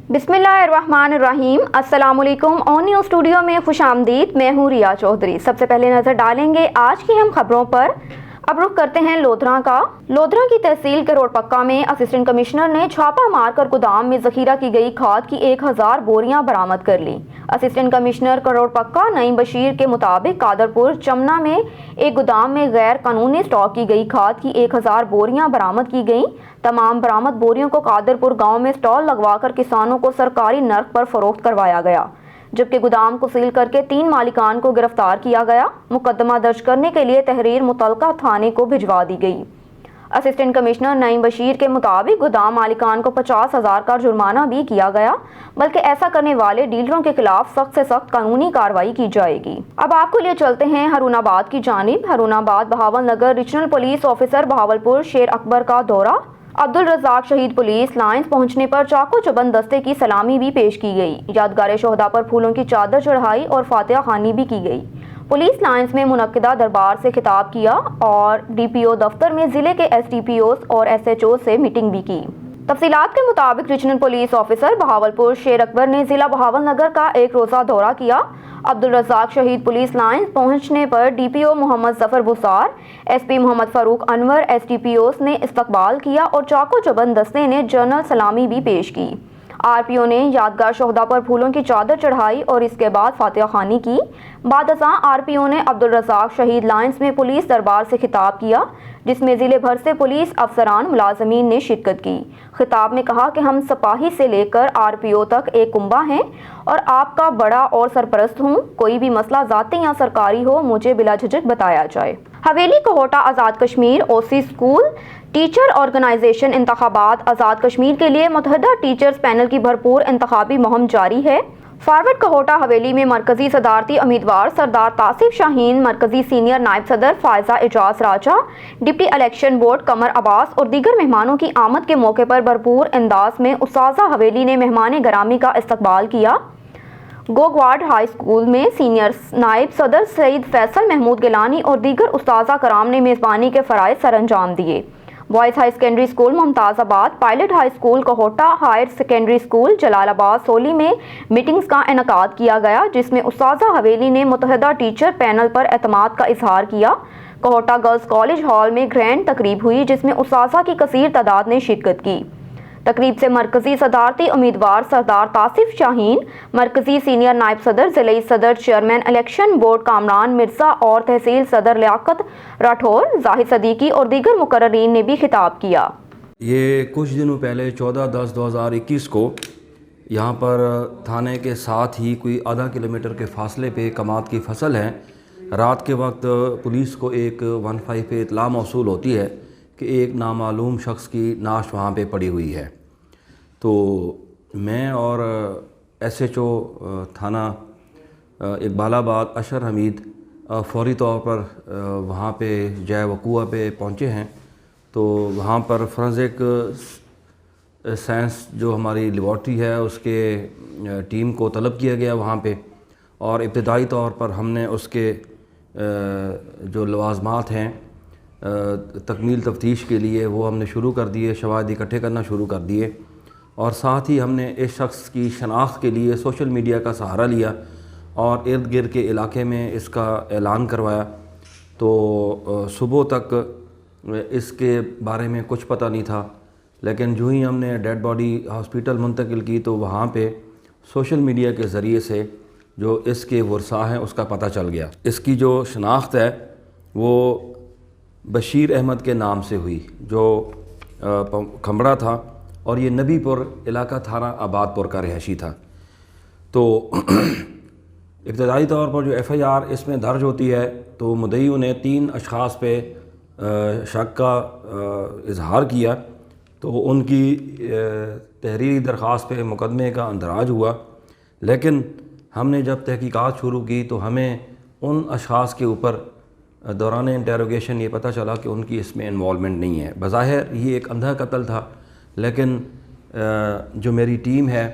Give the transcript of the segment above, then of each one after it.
बिस्मिल्लाहिर्रहमानिर्रहीम। अस्सलाम वालेकुम। ऑन न्यूज़ स्टूडियो में खुश आमदीद। मैं हूँ रिया चौधरी। सबसे पहले नज़र डालेंगे आज की अहम खबरों पर। अब रुख करते हैं लोधरा का। लोधरा की तहसील के रोड पक्का में असिस्टेंट कमिश्नर ने छापा मारकर गोदाम में जखीरा की गई खाद की 1000 बोरियां बरामद कर ली। असिस्टेंट कमिश्नर करोड़ पक्का नईम बशीर के मुताबिक कादरपुर चमना में एक गोदाम में गैर कानूनी स्टॉक की गई खाद की 1000 बोरियां बरामद की गईं। तमाम बरामद बोरियों को कादरपुर गांव में स्टॉल लगवाकर किसानों को सरकारी नर्ख पर फरोख्त करवाया गया, जबकि गोदाम को सील करके 3 मालिकान को गिरफ्तार किया गया। मुकदमा दर्ज करने के लिए तहरीर मुतलका थाने को भिजवा दी गई। असिस्टेंट कमिश्नर नईम बशीर के मुताबिक गोदाम मालिकान को 50,000 का जुर्माना भी किया गया, बल्कि ऐसा करने वाले डीलरों के खिलाफ सख्त से सख्त कानूनी कार्रवाई की जाएगी। अब आपको लिए चलते हैं हरुणाबाद की जानिब। हरुणाबाद बहावल नगर रीजनल पुलिस ऑफिसर बहावलपुर शेर अकबर का दौरा। अब्दुल रज़ाक शहीद पुलिस लाइन्स पहुंचने पर चाको चुबंद दस्ते की सलामी भी पेश की गई। यादगार शोहदा पर फूलों की चादर चढ़ाई और फातिहा खानी भी की गई। पुलिस लाइन्स में मुनक्किदा दरबार से खिताब किया और डीपीओ दफ्तर में जिले के एसडीपीओ और एसएचओ से मीटिंग भी की। तफसीलात के मुताबिक रीजनल पुलिस ऑफिसर बहावलपुर शेर अकबर ने जिला बहावल नगर का एक रोज़ा दौरा किया। अब्दुल रज़ाक शहीद पुलिस लाइन्स पहुंचने पर डीपीओ मोहम्मद जफर बुसार, एसपी मोहम्मद फारूक अनवर, एसडीपीओस ने इस्तकबाल किया और चाको चुबंद दस्ते ने जनरल सलामी भी पेश की। आरपीओ ने यादगार शोहदा पर फूलों की चादर चढ़ाई और इसके बाद फातिहा खानी की। बाद अज़ां आरपीओ ने अब्दुल रज़ाक शहीद लाइन्स में पुलिस दरबार से खिताब किया, जिसमें ज़िले भर से पुलिस अफसरान मुलाजमीन ने शिरकत की। खिताब में कहा कि हम सिपाही से लेकर आरपीओ तक एक कुंबा हैं और आपका बड़ा और सरपरस्त हूँ। कोई भी मसला ज़ाती या सरकारी हो, मुझे बिला झिझक बताया जाए। हवेली कोहोटा आज़ाद कश्मीर ओसी स्कूल टीचर ऑर्गेनाइजेशन इंतखाबात आज़ाद कश्मीर के लिए मुतहदा टीचर्स पैनल की भरपूर इंतखाबी मुहिम जारी है। फॉरवर्ड कोहोटा हवेली में मरकजी सदारती उम्मीदवार सरदार तासिफ शाहीन, मरकजी सीनियर नायब सदर फायजा एजाज राजा, डिप्टी इलेक्शन बोर्ड कमर अब्बास और दीगर मेहमानों की आमद के मौके पर भरपूर अंदाज में उस्ताज़ा हवेली ने मेहमान गरामी का इस्तकबाल किया। गोगवाड हाई स्कूल में सीनियर नायब सदर सईद फैसल महमूद गिलानी और दीगर उस्ताज़ा कराम ने मेज़बानी के फ़राइज़ सर अंजाम दिए। Boys high secondary school Mumtazabad, pilot high school Kohota, higher secondary school Jalalabad Soli में मीटिंग्स का इनेकाद किया गया, जिसमें उस्ताज़ा हवेली ने मुतहदा टीचर पैनल पर एतमाद का इजहार किया। कोहोटा गर्ल्स कॉलेज हॉल में ग्रैंड तकरीब हुई, जिसमें उस्ताज़ा की कसीर तादाद ने शिरकत की। तकरीब से मरकजी सदारती उम्मीदवार सरदार तासिफ शाहीन, मरकजी सीनियर नायब सदर, ज़िले सदर, chairman election board Kamran Mirza और तहसील सदर लियाकत राठौर, जाहिद सदीकी और दीगर मुकर्ररीन ने भी खिताब किया। ये कुछ दिनों पहले 14/10/2021 को यहाँ पर थाने के साथ ही कोई आधा किलोमीटर के फासले पे कमात की फसल है। रात के वक्त पुलिस को एक 15 पे इत्तला मौसूल होती है कि एक नामालूम शख्स की नाश वहाँ पे पड़ी हुई है। तो मैं और एसएचओ थाना इकबालाबाद अशर हमीद फौरी तौर पर वहाँ पे जय वक़ूआ पे पहुँचे हैं। तो वहाँ पर फोरेंसिक साइंस जो हमारी लेबॉर्ट्री है उसके टीम को तलब किया गया वहाँ पे, और इब्तदाई तौर पर हमने उसके जो लवाज़मात हैं तकमील तफ्तीश के लिए वो हमने शुरू कर दिए, शवाहिद इकट्ठे करना शुरू कर दिए, और साथ ही हमने इस शख्स की शनाख्त के लिए सोशल मीडिया का सहारा लिया और इर्द गिर्द के इलाके में इसका ऐलान करवाया। तो सुबह तक इसके बारे में कुछ पता नहीं था, लेकिन जो ही हमने डेड बॉडी हॉस्पिटल मुंतकिल की तो वहाँ पे सोशल मीडिया के ज़रिए से जो इसके वर्सा हैं उसका पता चल गया। इसकी जो शनाख्त है वो बशीर अहमद के नाम से हुई, जो खमड़ा था, और ये नबीपुर इलाका थाना आबादपुर का रहायशी था। तो इब्तदाई तौर पर जो एफआईआर इसमें दर्ज होती है तो मुद्दईयों ने 3 अशख़ास पे शक का इजहार किया। तो उनकी तहरीरी दरख्वास्त पे मुकदमे का अंदराज हुआ, लेकिन हमने जब तहकीकात शुरू की तो हमें उन अशख़ास के ऊपर दौरान इंटेरोगेशन ये पता चला कि उनकी इसमें इन्वॉल्वमेंट नहीं है। बज़ाहिर ये एक अंधा कत्ल था, लेकिन जो मेरी टीम है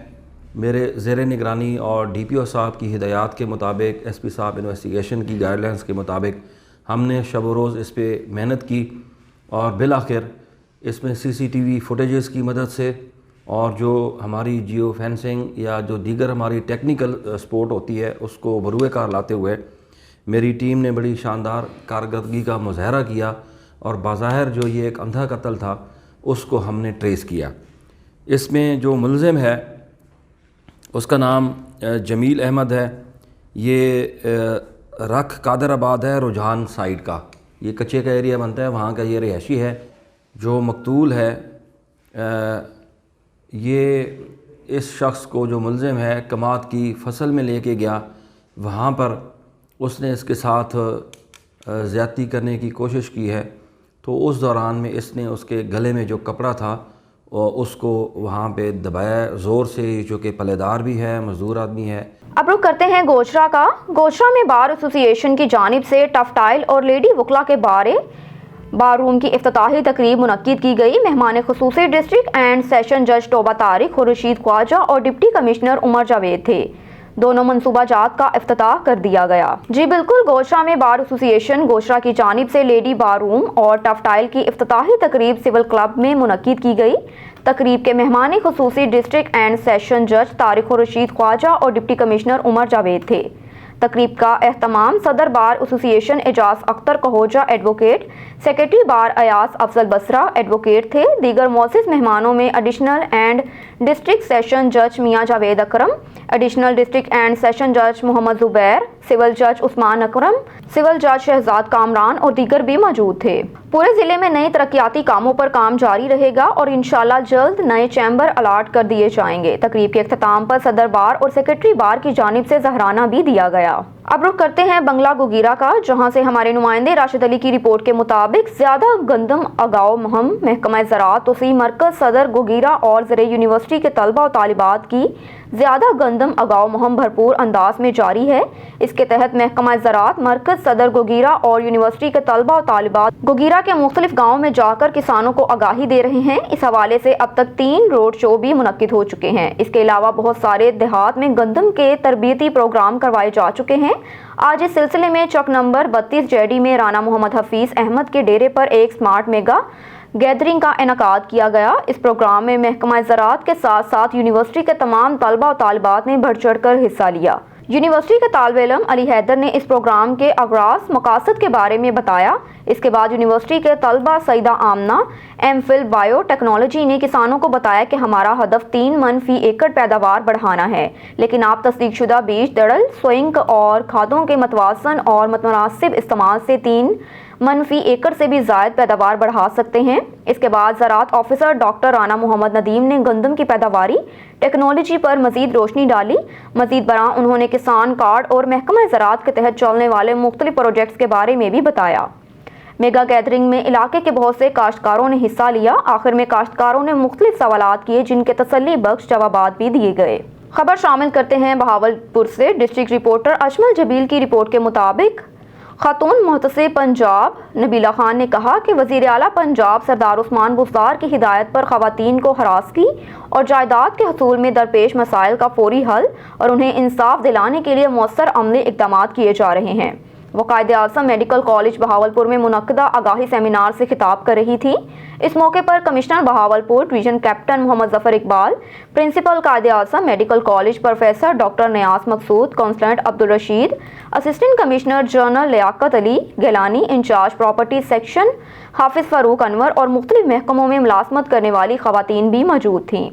मेरे ज़ेर निगरानी और डीपीओ साहब की हिदायत के मुताबिक, एसपी साहब इन्वेस्टिगेशन की गाइडलाइंस के मुताबिक हमने शब व रोज़ इस पर मेहनत की और बिल आखिर इसमें सीसीटीवी फुटेजेस की मदद से اور جو ہماری جیو فینسنگ یا جو دیگر ہماری ٹیکنیکل سپورٹ ہوتی ہے اس کو بروئے کار لاتے ہوئے میری ٹیم نے بڑی شاندار کارکردگی کا مظاہرہ کیا اور بظاہر جو یہ ایک اندھا قتل تھا اس کو ہم نے ٹریس کیا۔ اس میں جو ملزم ہے اس کا نام جمیل احمد ہے، یہ رکھ قادر آباد ہے، رجحان سائیڈ کا، یہ کچے کا ایریا بنتا ہے، وہاں کا یہ رہائشی ہے۔ جو مقتول ہے یہ اس شخص کو جو ملزم ہے کماد کی فصل میں لے کے گیا، وہاں پر اس نے اس کے ساتھ زیادتی کرنے کی کوشش کی ہے، تو اس دوران میں اس نے اس کے گلے میں جو کپڑا تھا اس کو وہاں پہ دبایا زور سے، جو کہ پلے دار بھی ہے، مزدور آدمی ہے۔ اب رخ کرتے ہیں گوچرا کا۔ گوچرا میں بار ایسوسی ایشن کی جانب سے ٹفٹائل اور لیڈی وکلا کے بار روم کی افتتاحی تقریب منعقد کی گئی۔ مہمان خصوصی ڈسٹرکٹ اینڈ سیشن جج توبہ طارق، خورشید خواجہ اور ڈپٹی کمشنر عمر جاوید تھے۔ دونوں منصوبہ جات کا افتتاح کر دیا گیا۔ جی بالکل، گوچرا میں بار ایسوسی ایشن گوچرا کی جانب سے لیڈی بار روم اور ٹفٹائل کی افتتاحی تقریب سول کلب میں منعقد کی گئی۔ تقریب کے مہمان خصوصی ڈسٹرکٹ اینڈ سیشن جج طارق خورشید خواجہ اور ڈپٹی کمشنر عمر جاوید تھے۔ تقریب کا اہتمام صدر بار ایسوسی ایشن اعجاز اختر کہوجہ ایڈوکیٹ، سیکریٹری بار ایاز افضل بصرہ ایڈوکیٹ تھے۔ دیگر معزز مہمانوں میں ایڈیشنل اینڈ ڈسٹرکٹ سیشن جج میاں جاوید اکرم، ایڈیشنل ڈسٹرکٹ اینڈ سیشن جج محمد زبیر، سول جج عثمان اکرم، سول جج شہزاد کامران اور دیگر بھی موجود تھے۔ پورے ضلع میں نئے ترقیاتی کاموں پر کام جاری رہے گا اور انشاءاللہ جلد نئے چیمبر الاٹ کر دیے جائیں گے۔ تقریب کے اختتام پر صدر بار اور سیکریٹری بار کی جانب سے ظہرانہ بھی دیا گیا۔ اب رخ کرتے ہیں بنگلہ گوگیرا کا، جہاں سے ہمارے نمائندے راشد علی کی رپورٹ کے مطابق زیادہ گندم اگاؤ مہم محکمہ زراعت توسیع مرکز صدر گوگیرا اور زرعی یونیورسٹی کے طلبہ و طالبات کی زیادہ گندم اگاؤ مہم بھرپور انداز میں جاری ہے۔ اس کے تحت محکمہ زراعت مرکز صدر گوگیرا اور یونیورسٹی کے طلبہ و طالبات گوگیرا کے مختلف گاؤں میں جا کر کسانوں کو آگاہی دے رہے ہیں۔ اس حوالے سے اب تک 3 روڈ شو بھی منعقد ہو چکے ہیں۔ اس کے علاوہ بہت سارے دیہات میں گندم کے تربیتی پروگرام کروائے جا چکے ہیں۔ آج اس سلسلے میں چک نمبر 32 جیڈی میں رانا محمد حفیظ احمد کے ڈیرے پر ایک سمارٹ میگا گیدرنگ کا انعقاد کیا گیا۔ اس پروگرام میں محکمہ زراعت کے ساتھ ساتھ یونیورسٹی کے تمام طلبہ و طالبات نے بڑھ چڑھ کر حصہ لیا۔ یونیورسٹی کے طالب علم علی حیدر نے اس پروگرام کے اغراض مقاصد کے بارے میں بتایا۔ اس کے بعد یونیورسٹی کے طلبہ Syeda Amna M Phil biotechnology نے کسانوں کو بتایا کہ ہمارا ہدف 3 من فی ایکڑ پیداوار بڑھانا ہے، لیکن آپ تصدیق شدہ بیج، دڑل، سوئنگ اور کھادوں کے متوازن اور متناسب استعمال سے 3 من فی ایکڑ سے بھی زائد پیداوار بڑھا سکتے ہیں۔ اس کے بعد زراعت آفیسر ڈاکٹر رانا محمد ندیم نے گندم کی پیداواری ٹیکنالوجی پر مزید روشنی ڈالی۔ مزید برآں انہوں نے کسان کارڈ اور محکمہ زراعت کے تحت چلنے والے مختلف پروجیکٹس کے بارے میں بھی بتایا۔ میگا گیدرنگ میں علاقے کے بہت سے کاشتکاروں نے حصہ لیا۔ آخر میں کاشتکاروں نے مختلف سوالات کیے جن کے تسلی بخش جوابات بھی دیے گئے۔ خبر شامل کرتے ہیں بہاولپور سے۔ ڈسٹرکٹ رپورٹر اجمل جبیل کی رپورٹ کے مطابق خاتون محتسب پنجاب نبیلہ خان نے کہا کہ وزیر اعلیٰ پنجاب سردار عثمان بزدار کی ہدایت پر خواتین کو ہراسگی اور جائیداد کے حصول میں درپیش مسائل کا فوری حل اور انہیں انصاف دلانے کے لیے مؤثر عملی اقدامات کیے جا رہے ہیں۔ وہ قائد اعظم میڈیکل کالج بہاولپور میں منعقدہ آگاہی سیمینار سے خطاب کر رہی تھی۔ اس موقع پر کمشنر بہاولپور ڈویژن کیپٹن محمد ظفر Iqbal, principal Quaid Azam medical college professor doctor نیاز مقصود، کانسلٹنٹ Abdul Rashid, assistant commissioner general Liaquat Ali Gilani, incharge property section حافظ فاروق انور اور مختلف محکموں میں ملازمت کرنے والی خواتین بھی موجود تھیں۔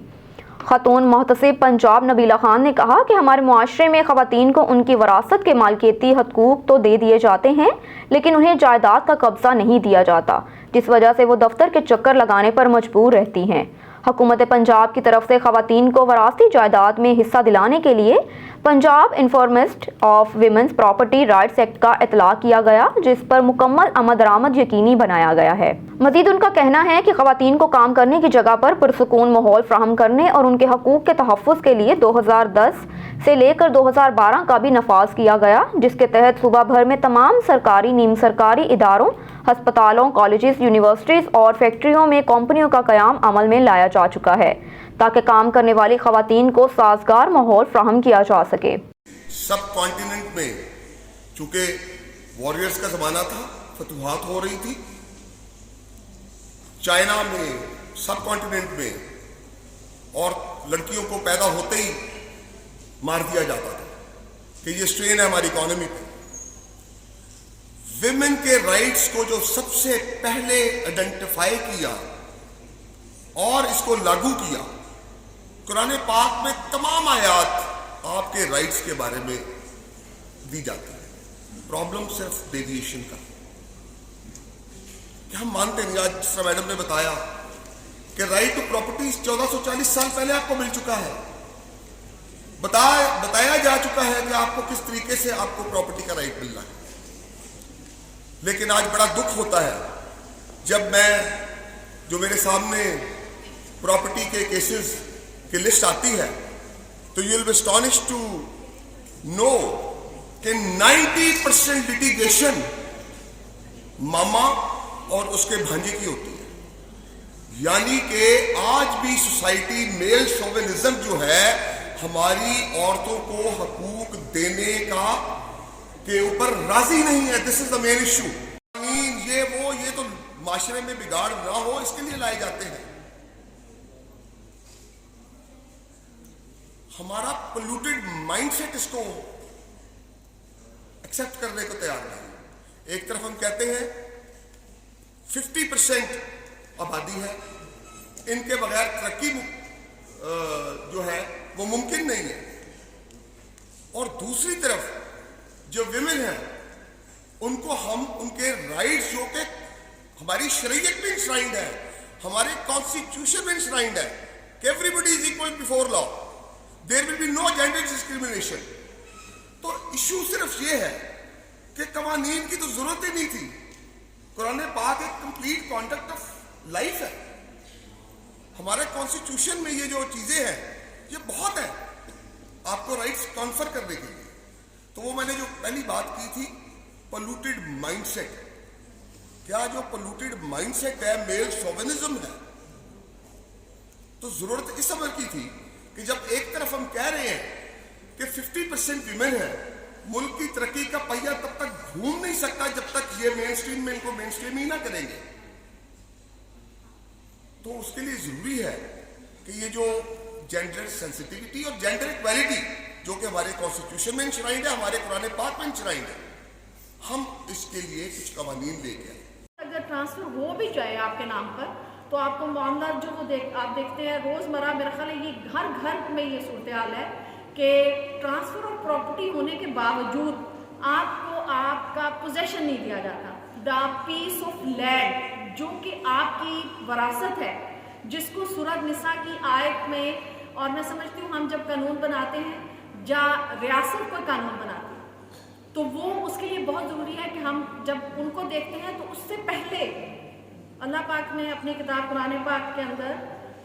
خاتون محتسب پنجاب نبیلہ خان نے کہا کہ ہمارے معاشرے میں خواتین کو ان کی وراثت کے مالکیتی حقوق تو دے دیے جاتے ہیں، لیکن انہیں جائیداد کا قبضہ نہیں دیا جاتا، جس وجہ سے وہ دفتر کے چکر لگانے پر مجبور رہتی ہیں۔ حکومت پنجاب کی طرف سے خواتین کو وراثتی جائیداد میں حصہ دلانے کے لیے Punjab enforcement of women's property rights act کا اطلاق کیا گیا، جس پر مکمل عمل درآمد یقینی بنایا گیا ہے۔ مزید ان کا کہنا ہے کہ خواتین کو کام کرنے کی جگہ پر پرسکون ماحول فراہم کرنے اور ان کے حقوق کے تحفظ کے لیے 2010 سے لے کر 2012 کا بھی نفاذ کیا گیا، جس کے تحت صوبہ بھر میں تمام سرکاری، نیم سرکاری اداروں، ہسپتالوں، کالجز، یونیورسٹیز اور فیکٹریوں میں کمپنیوں کا قیام عمل میں لایا جا چکا ہے تاکہ کام کرنے والی خواتین کو سازگار ماحول فراہم کیا جا سکے۔ سب کانٹیننٹ میں چونکہ واریئرز کا زمانہ تھا، فتوحات ہو رہی تھی، چائنا میں، سب کانٹیننٹ میں और लड़कियों को पैदा होते ही मार दिया जाता था कि ये स्ट्रेन है हमारी इकोनॉमी पे। विमेन के राइट्स को जो सबसे पहले आइडेंटिफाई किया और इसको लागू किया, कुरान पाक में तमाम आयात आपके राइट्स के बारे में दी जाती है। प्रॉब्लम सिर्फ डेविएशन का कि हम मानते नहीं। आज जिस मैडम ने बताया कि राइट टू प्रॉपर्टी 1440 साल पहले आपको मिल चुका है, बताया जा चुका है कि आपको किस तरीके से आपको प्रॉपर्टी का राइट मिल रहा है। लेकिन आज बड़ा दुख होता है जब मैं जो मेरे सामने प्रॉपर्टी के केसेस की लिस्ट आती है तो you will be astonished to know कि 90% लिटिगेशन मामा और उसके भांजे की होती है। यानी कि आज भी सोसाइटी मेल शोविनिज्म जो है हमारी औरतों को हकूक देने का के ऊपर राजी नहीं है। This is the main issue. ये तो माशरे में बिगाड़ ना हो इसके लिए लाए जाते हैं। हमारा पोल्यूटेड माइंडसेट इसको एक्सेप्ट करने को तैयार नहीं। एक तरफ हम कहते हैं 50% आबादी है, इनके बगैर तरक्की जो है वो मुमकिन नहीं है, और दूसरी तरफ जो विमेन है उनको हम उनके राइट्स जो कि हमारी शरीयत में इंश्राइंड है, हमारे कॉन्स्टिट्यूशन में इंश्राइंड है कि everybody is equal before law, there will be no gender discrimination. तो इशू सिर्फ ये है कि कवानीन की तो जरूरत ही नहीं थी। कुरान पाक एक कंप्लीट कॉन्डक्ट ऑफ लाइफ है। हमारे कॉन्स्टिट्यूशन में ये जो चीजें हैं ये बहुत है आपको राइट्स कॉन्फर करने के लिए। तो वो मैंने जो पहली बात की थी पोल्यूटेड माइंडसेट, क्या जो पोल्यूटेड माइंडसेट है मेल शोविनिज्म है, तो जरूरत इस अमर की थी कि जब एक तरफ हम कह रहे हैं कि 50% विमेन है, मुल्क की तरक्की का पहिया तब तक घूम नहीं सकता जब तक ये मेन स्ट्रीम में इनको मेन स्ट्रीम ही ना करेंगे। तो उसके लिए जरूरी है कि ये जो जेंडर सेंसिटिविटी और जेंडर इक्वालिटी जो कि हमारे कॉन्स्टिट्यूशन में इंश्राइंड है, हमारे कुरान पाक में इंश्राइंड है, हम इसके लिए कुछ कवानीन लेके आए। अगर ट्रांसफर हो भी जाए आपके नाम पर तो आपको मामला जो वो आप देखते हैं रोज़मर्रा, मेरा ख्याल है ये हर घर में ये सूरत हाल है कि ट्रांसफ़र ऑफ प्रॉपर्टी होने के बावजूद आपको आपका पोजेशन नहीं दिया जाता। द पीस ऑफ लैंड जो कि आपकी वरासत है, जिसको सूरत निसा की आयत में, और मैं समझती हूँ हम जब कानून बनाते हैं या रियासत कोई कानून बनाती है तो वो उसके लिए बहुत ज़रूरी है कि हम जब उनको देखते हैं तो उससे पहले अल्लाह पाक ने अपनी किताब कुरान पाक के अंदर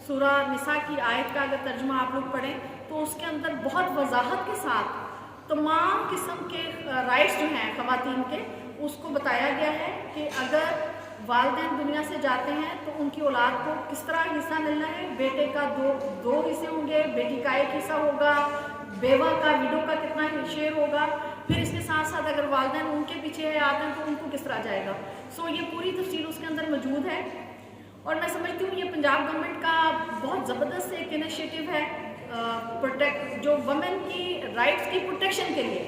सूरा निसा की आयत का अगर तर्जुमा आप लोग पढ़ें तो उसके अंदर बहुत वजाहत के साथ तमाम किस्म के राइट्स जो हैं ख़वातीन के, उसको बताया गया है कि अगर वालिदैन दुनिया से जाते हैं तो उनकी औलाद को किस तरह हिस्सा मिलना है। बेटे का दो हिस्से होंगे, बेटी का एक हिस्सा होगा, बेवा का, विडो का कितना शेयर होगा, फिर इसके साथ साथ अगर वालिदैन उनके पीछे आते हैं तो उनको किस तरह जाएगा। सो ये पूरी तफसील उसके अंदर मौजूद है। और मैं समझती हूँ ये पंजाब गवर्नमेंट का बहुत ज़बरदस्त एक इनिशिएटिव है प्रोटेक्ट जो वमेन की राइट्स की प्रोटेक्शन के लिए,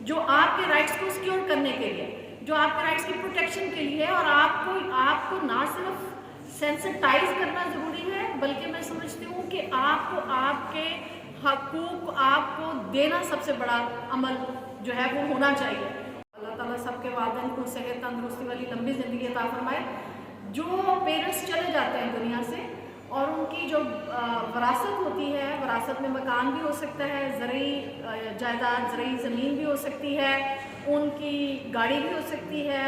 जो आपके राइट्स को सिक्योर करने के लिए, जो आपके राइट्स की प्रोटेक्शन के लिए है। और आपको ना सिर्फ सेंसिटाइज करना ज़रूरी है बल्कि मैं समझती हूँ कि आपको आपके हकूक़ आपको देना सबसे बड़ा अमल जो है वो होना चाहिए। अल्लाह ताला सबके वालिदैन को सेहत तंदुरुस्ती वाली लंबी ज़िंदगी अता फरमाए। जो पेरेंट्स चले जाते हैं दुनिया से और उनकी जो वरासत होती है, वरासत में मकान भी हो सकता है, ज़रूरी जायदाद, ज़रूरी ज़मीन भी हो सकती है, उनकी गाड़ी भी हो सकती है,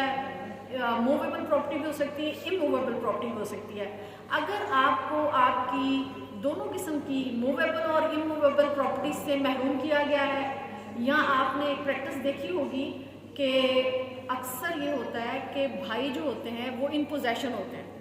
मूवेबल प्रॉपर्टी भी हो सकती है, इमूवेबल प्रॉपर्टी भी हो सकती है। अगर आपको आपकी दोनों किस्म की मूवेबल और इमूवेबल प्रॉपर्टी से महरूम किया गया है, या आपने एक प्रैक्टिस देखी होगी कि अक्सर ये होता है कि भाई जो होते हैं वो इन पोजेशन होते हैं,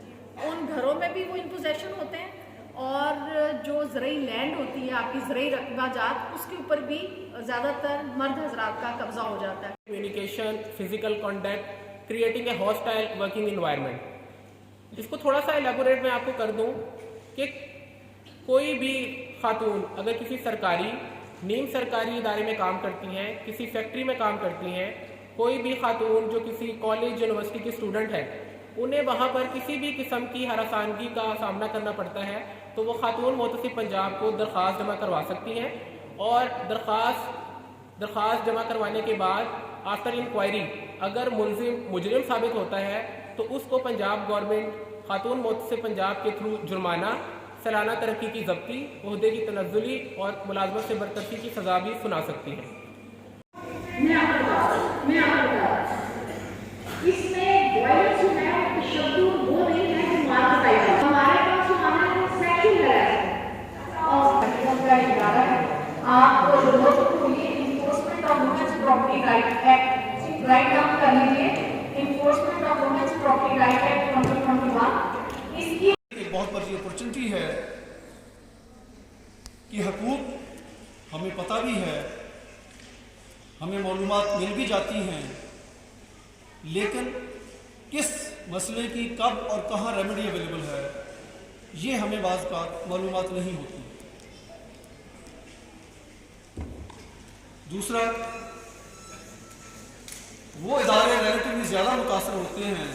उन घरों में भी वो इन पोजेशन होते हैं, और जो ज़रूरी लैंड होती है आपकी ज़रूरी रकबा जात उसके ऊपर भी ज़्यादातर मर्द हजरात का कब्जा हो जाता है। Communication, physical contact, creating a hostile working environment. इसको थोड़ा सा एलेबोरेट मैं आपको कर दूं कि कोई भी खातून अगर किसी सरकारी नीम सरकारी इदारे में काम करती हैं, किसी फैक्ट्री में काम करती हैं, कोई भी खातून जो किसी कॉलेज यूनिवर्सिटी की स्टूडेंट है, उन्हें वहाँ पर किसी भी किस्म की हरासानगी का सामना करना पड़ता है तो वो खातून मुहतसिब पंजाब को दरख्वास्त जमा करवा सकती हैं और दरख्वास्त जमा करवाने के बाद आफ्टर इंक्वायरी अगर मुजरिम साबित होता है तो उसको पंजाब गवर्नमेंट खातून मुहतसिब पंजाब के थ्रू जुर्माना, सालाना तरक्की की ज़ब्ती, ओहदे की तनज़्ज़ुली और मुलाजमत से बरतरफी की सज़ा भी सुना सकती है। इसमें वायलेंस जो है शब्द वो नहीं है कि मार बताएगा। हमारे पास जो आना है वो सेक्शुअल है और का इदारा है। आप लोगों को ये enforcement of women's property right act write down कर लीजिए, enforcement of women's property right act 2021। इसकी एक बहुत बड़ी अपॉर्चुनिटी है कि हकूक हमें पता भी है, हमें मालूमात मिल भी जाती हैं, लेकिन किस मसले की कब और कहाँ रेमेडी अवेलेबल है ये हमें बाज़ का मालूमात नहीं होती। दूसरा, वो इदारे रिलेटिवली ज़्यादा मुतासर होते हैं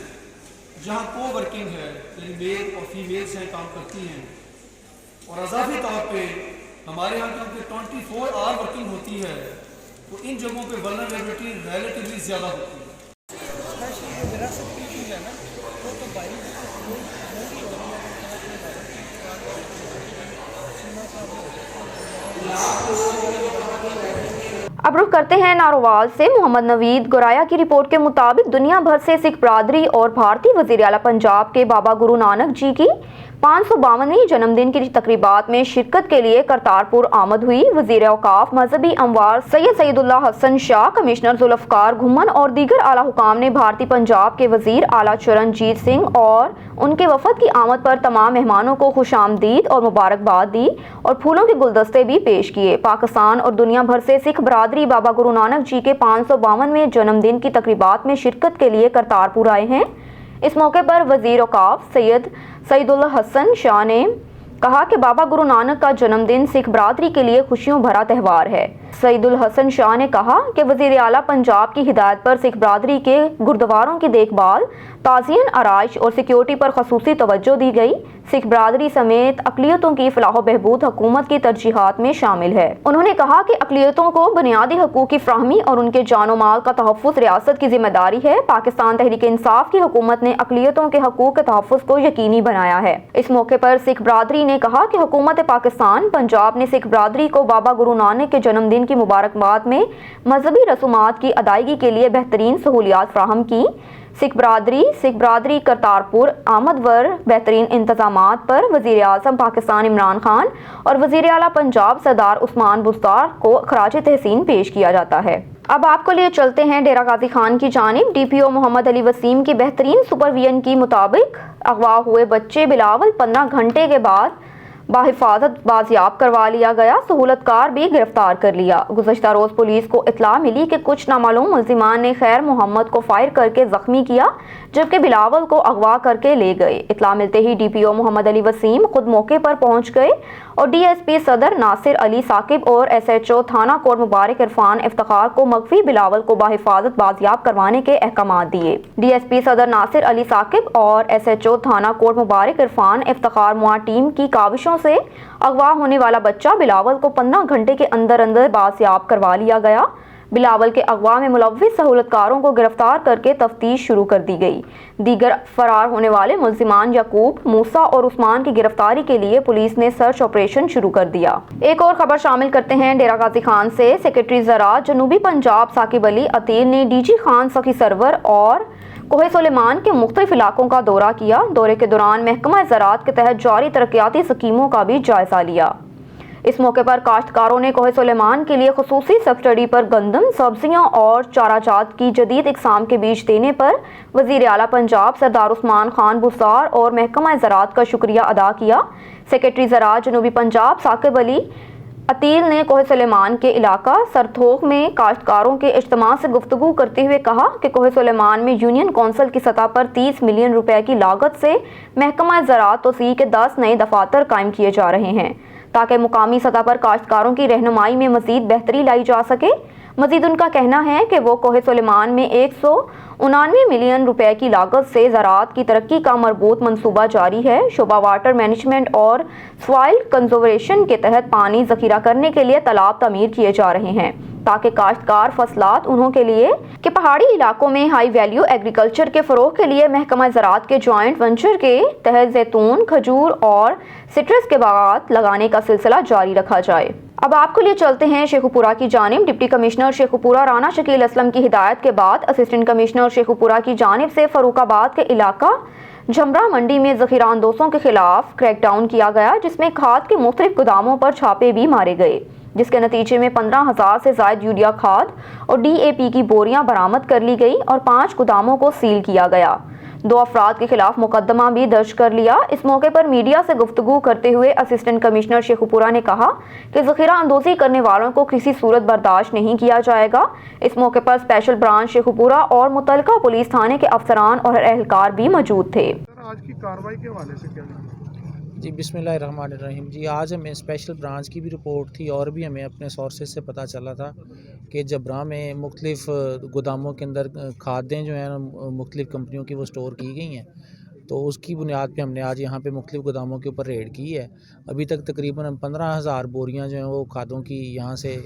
जहाँ को वर्किंग है, यानी मेल और फीमेल्स हैं काम करती हैं, और अजाफी तौर पे हमारे यहाँ क्योंकि 24 आवर वर्किंग होती है तो इन जगहों पे वल्नरेबिलिटी रिलेटिवली ज़्यादा होती है। अब रुख करते हैं नारोवाल से। मोहम्मद नवीद गोराया की रिपोर्ट के मुताबिक दुनिया भर से सिख बरादरी और भारतीय वज़ीर आला पंजाब के बाबा गुरु नानक जी की 552वीं जन्मदिन की तकरीबात में शिरकत के लिए करतारपुर आमद हुई। वज़ीर औकाफ मजहबी अमवार सैयद सईदुल्लाह हसन शाह, कमिश्नर जुल्फ़कार घुमन और दीगर आला हुकाम ने भारतीय पंजाब के वज़ीर आला चरणजीत सिंह और उनके वफद की आमद पर तमाम मेहमानों को खुशामदीद और मुबारकबाद दी और फूलों के गुलदस्ते भी पेश किए। पाकिस्तान और दुनिया भर से सिख बरादरी बाबा गुरु नानक जी के 552वें जन्मदिन की तकरीबात में शिरकत के लिए करतारपुर आए हैं। इस मौके पर वज़ीर औकाफ सैयद सईदुल्लाह हसन शाह ने कहा कि बाबा गुरु नानक का जन्मदिन सिख बरादरी के लिए खुशियों भरा त्यौहार है। सईदुल हसन शाह ने कहा कि वज़ीर आला पंजाब की हिदायत पर सिख बरादरी के गुरुद्वारों की देखभाल, ताज़ियन, आराइश और सिक्योरिटी पर खसूसी तवज्जो दी गई। सिख बरादरी समेत अक़लियतों की फलाह बहबूद हुकूमत की तरजीहात में शामिल है। उन्होंने कहा कि अक़लियतों को बुनियादी हकूक़ की फ़राहमी और उनके जानो माल का तहफ़्फ़ुज़ रियासत की ज़िम्मेदारी है। पाकिस्तान तहरीक इंसाफ की हुकूमत ने अक़लियतों के हकूक़ के तहफ़्फ़ुज़ को यकीनी बनाया है। इस मौके पर सिख बरादरी ने कहा कि हुकूमत पाकिस्तान पंजाब ने सिख बरादरी को बाबा गुरु नानक के जन्मदिन की मुबारकबाद में मजहबी रसूमात की अदायगी के लिए बेहतरीन सहूलियात फ़राहम की। सिख बरादरी करतारपुर आमद वर बेहतरीन इंतजामात पर वज़ीर आज़म पाकिस्तान इमरान खान और वज़ीर आला पंजाब सरदार उस्मान बुज़दार को खराज तहसीन पेश किया जाता है। अब आपको लिए चलते हैं डेरा गाजी खान की जानिब। DPO मोहम्मद अली वसीम की बेहतरीन सुपरविजन की मुताबिक अगवा हुए बच्चे बिलावल 15 घंटे के बाद बाहिफाजत बाजियाब करवा लिया गया। सहूलतकार भी गिरफ्तार कर लिया। गुज़श्ता रोज़ पुलिस को इत्तला मिली कि कुछ नामालूम मुल्ज़िमान ने खैर मोहम्मद को फायर करके ज़ख्मी किया, जबकि बिलावल को अगवा करके ले गए। इत्तला मिलते ही DPO मोहम्मद अली वसीम खुद मौके पर पहुंच गए और DSP सदर नासिर अली साकिब और SHO थाना कोट मुबारक इरफान इफ्तिखार को मख्फी बिलावल को बाहिफाजत बाजियाब करवाने के अहकामात दिए। DSP सदर नासिर अली साकिब और SHO थाना कोट मुबारक इरफान इफ्तिखार मुआ टीम की काविशों से अगवा होने वाला बच्चा बिलावल को 15 घंटे के अंदर अंदर बाजियाब करवा लिया गया। बिलावल के अगवा में मुलव्विस सहूलतकारों को गिरफ्तार करके तफ्तीश शुरू कर दी गई। दीगर फरार होने वाले मुल्जिमान याकूब, मूसा और उस्मान की गिरफ्तारी के लिए पुलिस ने सर्च ऑपरेशन शुरू कर दिया। एक और खबर शामिल करते हैं डेरा गाजी खान से। सेक्रेटरी ज़राअत जनूबी पंजाब साकिब अली अतील ने DG खान सखी सरवर और कोहे सुलेमान के मुख्तलिफ इलाकों का दौरा किया। दौरे के दौरान महकमा ज़राअत के तहत जारी तरक्याती स्कीमों का भी जायजा लिया। इस मौके पर काश्तकारों ने कोहे सुलेमान के लिए खुसूसी सब्सिडी पर गंदम, सब्जियां और चाराजात की जदीद इकसाम के बीज देने पर वज़ीर आला पंजाब सरदार उस्मान खान बुज़दार और महकमा ज़राअत का शुक्रिया अदा किया। सेक्रेटरी ज़राअत जनूबी पंजाब साकिब अली अतील ने कोहे सुलेमान के इलाका सरथोक में काश्तकारों के इज्तिमा से गुफ्तगू करते हुए कहा कि कोहे सुलेमान में यूनियन कौंसिल की सतह पर 30 मिलियन रुपए की लागत से महकमा ज़राअत तोसी के 10 नए दफातर कायम किए जा रहे हैं ताकि मुकामी सतह पर काश्तकारों की रहनुमाई में मज़ीद बेहतरी लाई जा सके। मज़ीद उनका कहना है कि वो कोहे सुलेमान में 199 मिलियन रुपए की लागत से ज़राअत की तरक्की का मरबूत मंसूबा जारी है। शोबा वाटर मैनेजमेंट और सॉइल कंजर्वेशन के तहत पानी ज़खीरा करने के लिए तालाब तमीर किए जा रहे हैं ताकि काश्तकार फसलात उन्हों के लिए कि पहाड़ी इलाकों में हाई वैल्यू एग्रीकल्चर के फ़रोग़ के लिए महकमा ज़राअत के जॉइंट वेंचर के तहत जैतून, खजूर और सिट्रस के बागात लगाने का सिलसिला जारी रखा जाए। अब आपके लिए चलते हैं शेखुपुरा की जानिब। डिप्टी कमिश्नर शेखुपुरा राना शकील असलम की हिदायत के बाद असिस्टेंट कमिश्नर शेखुपुरा की जानिब से फरूखाबाद के इलाका झमरा मंडी में ज़ख़ीरा अंदोज़ों के खिलाफ क्रैकडाउन किया गया, जिसमें खाद के मुख्तलिफ गोदामों पर छापे भी मारे गए, जिसके नतीजे में 15,000 से ज़ायद यूरिया खाद और DAP की बोरियां बरामद कर ली गई और 5 गोदामों को सील किया गया। 2 अफराद के खिलाफ मुकदमा भी दर्ज कर लिया। इस मौके पर मीडिया से गुफ्तगू करते हुए असिस्टेंट कमिश्नर शेखुपुरा ने कहा कि ज़ख़ीरा अंदोज़ी करने वालों को किसी सूरत बर्दाश्त नहीं किया जाएगा। इस मौके पर स्पेशल ब्रांच शेखुपुरा और मुतलका पुलिस थाने के अफसरान और एहलकार भी मौजूद थे। आज की कार्रवाई के हवाले से क्या जी बिस्मिल्लाहिर्रहमानिर्रहीम जी, आज हमें स्पेशल ब्रांच की भी रिपोर्ट थी और भी हमें अपने सोर्सेज से पता चला था कि जबरा में मुख्तलिफ गोदामों के अंदर खादें जो हैं मुख्तलिफ कंपनियों की वो स्टोर की गई हैं। तो उसकी बुनियाद पे हमने आज यहाँ पे मुख्तलिफ गोदामों के ऊपर रेड की है। अभी तक तकरीबन 15,000 बोरियाँ जो हैं वो खादों की यहाँ से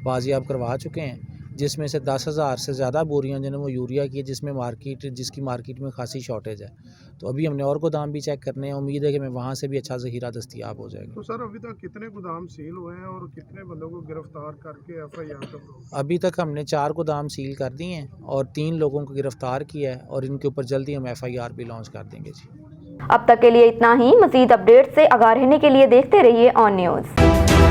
बाजियाब करवा चुके हैं, जिसमें से 10,000 से ज़्यादा बोरियां जो है वो यूरिया की है, जिसकी मार्केट में खासी शॉर्टेज है। तो अभी हमने और गोदाम भी चेक करने हैं, उम्मीद है कि मैं वहाँ से भी अच्छा ज़ख़ीरा दस्तियाब हो जाएगा। तो सर अभी तक कितने गोदाम सील हुए हैं और कितने बंदों को गिरफ्तार करके FIR कर? अभी तक हमने 4 गोदाम सील कर दिए हैं और 3 लोगों को गिरफ्तार किया है और इनके ऊपर जल्दी हम FIR भी लॉन्च कर देंगे जी। अब तक के लिए इतना ही। मज़ीद अपडेट से आगाह रहने के लिए देखते रहिए ऑन न्यूज़।